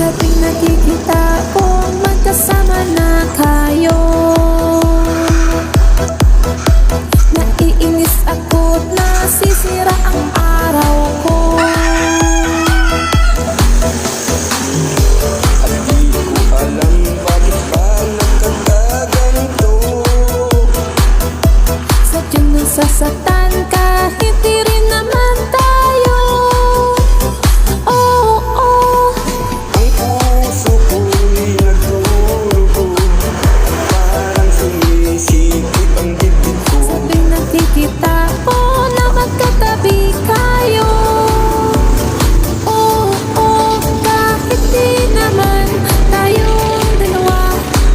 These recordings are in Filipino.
Sa tuwing nakikita ko magkasama na kayo, naiinis ako't nasisira ang araw ko. At di ko alam bakit ba nagkakaganto. Sadyang nasasaktan kahit di rin naman tayo. Oh, oh. Ang puso ko'y nagdurugo, parang sumisikip ang dibdib ko. Sa tuwing nakikita ko na magkatabi kayo, oh, oh. Kahit di naman tayong dalawa,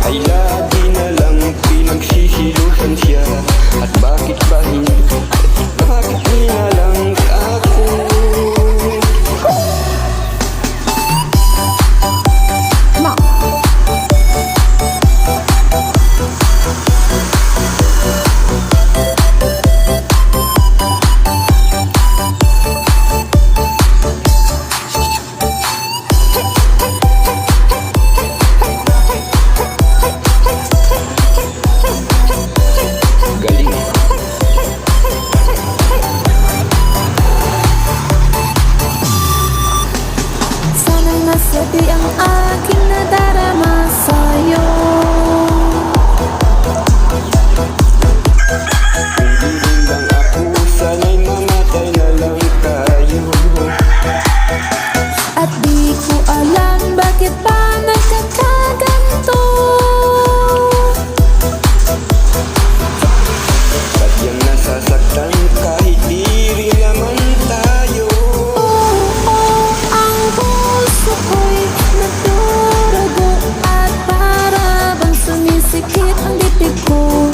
Ay lagi na lang pinagsisilusan siya. At bakit ba hindi? Bakit di na lang ako? Galing. sana'y masabi ang aking nadarama sa'yo. Hindi rin lang ako, sana'y mamatay na lang tayo. At di ko alam bakit pa nagkakaganto. Sadyang nasasaktan kahit di rin naman tayo. Oh, oh, ang puso ko'y nagdurugo at para bang sumisikip ang dibdib ko.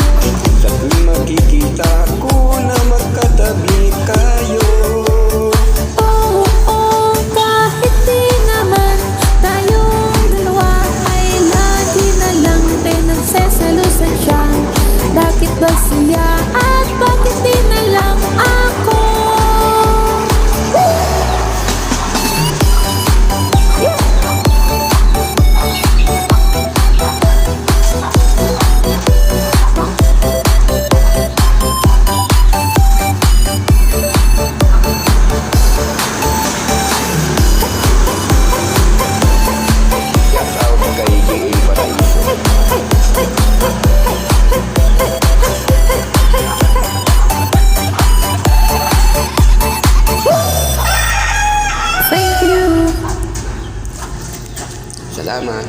Sa tuwing makikita ko na magkatabi kayo. Oh, oh, kahit di naman tayong dalawa, ay lagi na lang pinagseselusan siya. Bakit ba siya at bakit di na lang ako? Shout out kay J.A. Paraiso. Thank you. Salamat.